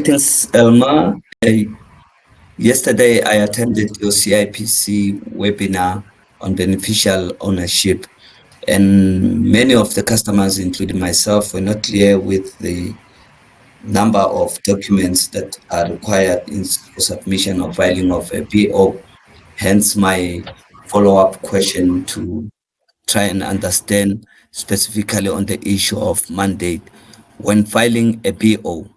Greetings, Elma. Yesterday, I attended your CIPC webinar on beneficial ownership, and many of the customers, including myself, were not clear with the number of documents that are required for submission or filing of a PO. Hence, my follow-up question to try and understand specifically on the issue of mandate. When filing a PO,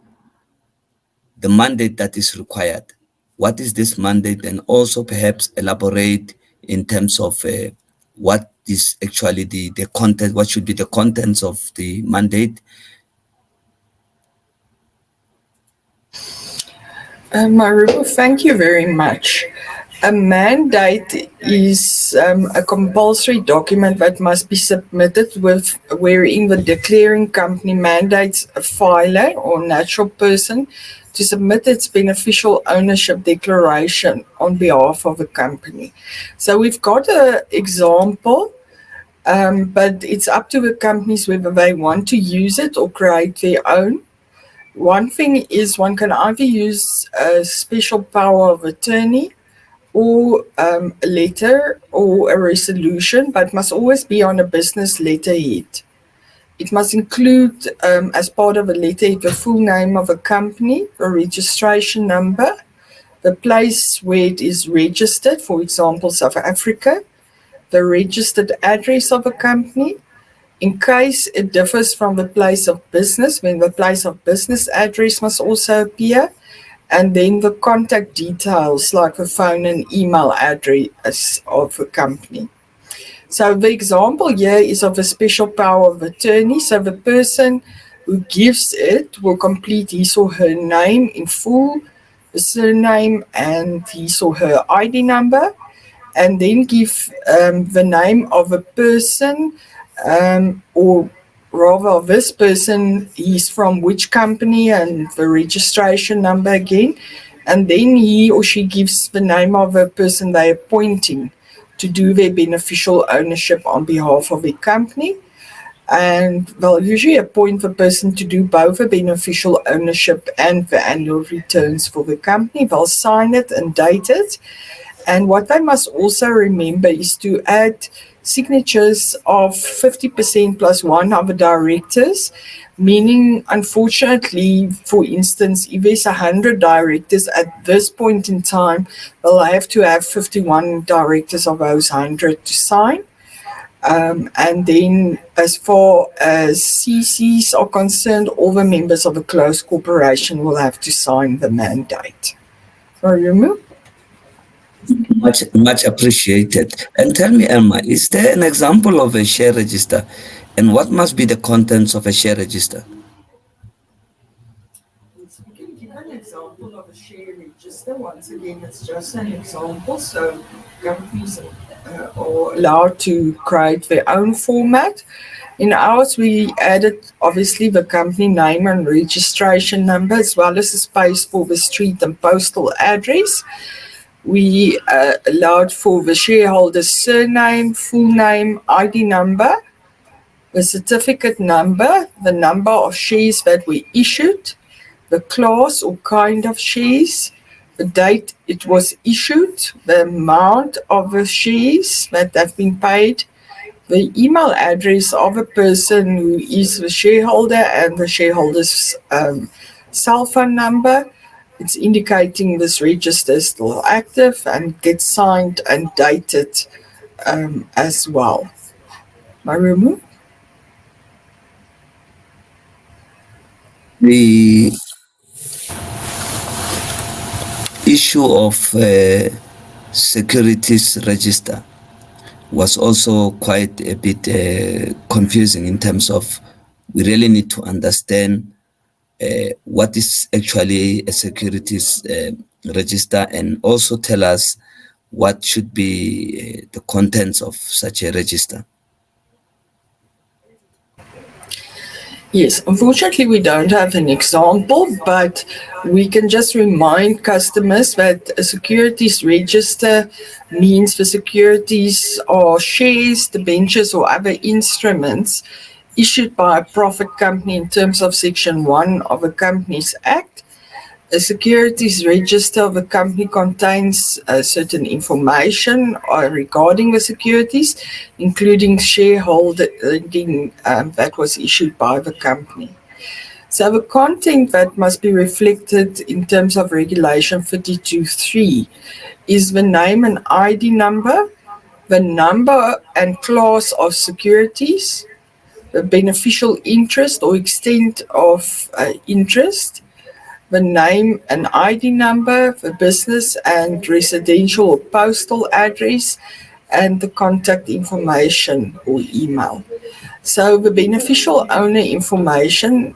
the mandate that is required. What is this mandate? And also perhaps elaborate in terms of what is actually the content, what should be the contents of the mandate. Marumo, thank you very much. A mandate is a compulsory document that must be submitted wherein the declaring company mandates a filer or natural person to submit its beneficial ownership declaration on behalf of the company. So we've got an example, but it's up to the companies whether they want to use it or create their own. One thing is one can either use a special power of attorney or a letter or a resolution, but must always be on a business letterhead. It must include, as part of a letterhead, the full name of a company, the registration number, the place where it is registered, for example, South Africa, the registered address of a company. In case it differs from the place of business, then the place of business address must also appear, and then the contact details like the phone and email address of the company. So the example here is of a special power of attorney. So the person who gives it will complete his or her name in full, the surname and his or her ID number, and then give the name of a person, or rather this person is from which company and the registration number again, and then he or she gives the name of a person they're appointing to do their beneficial ownership on behalf of the company. And they'll usually appoint the person to do both the beneficial ownership and the annual returns for the company. They'll sign it and date it. And what they must also remember is to add signatures of 50% plus one of the directors, meaning, unfortunately, for instance, if there's 100 directors at this point in time, they'll have to have 51 directors of those 100 to sign. And then as far as CCs are concerned, all the members of a closed corporation will have to sign the mandate. Marumo? Much appreciated. And tell me, Elma, is there an example of a share register, and what must be the contents of a share register? We can give an example of a share register. Once again, it's just an example. So companies are allowed to create their own format. In ours, we added obviously the company name and registration number, as well as a space for the street and postal address. We allowed for the shareholder's surname, full name, ID number, the certificate number, the number of shares that were issued, the class or kind of shares, the date it was issued, the amount of the shares that have been paid, the email address of a person who is the shareholder, and the shareholder's cell phone number. It's indicating this register is still active and gets signed and dated as well. Marumo? The issue of Securities Register was also quite a bit confusing in terms of we really need to understand what is actually a securities register, and also tell us what should be the contents of such a register. Yes, unfortunately, we don't have an example, but we can just remind customers that a securities register means the securities are shares, debentures, or other instruments issued by a profit company in terms of Section 1 of the Companies Act. A securities register of a company contains certain information regarding the securities, including shareholding that was issued by the company. So the content that must be reflected in terms of Regulation 32.3 is the name and ID number, the number and class of securities, the beneficial interest or extent of interest, the name and ID number, the business and residential or postal address, and the contact information or email. So the beneficial owner information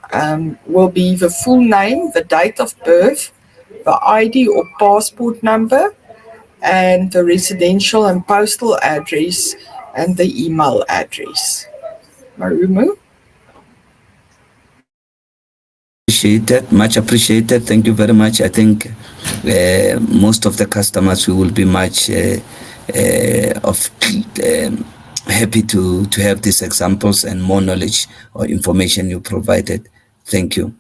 will be the full name, the date of birth, the ID or passport number, and the residential and postal address, and the email address. Marumo? Appreciated, much appreciated. Thank you very much. I think most of the customers will be much of happy to have these examples and more knowledge or information you provided. Thank you.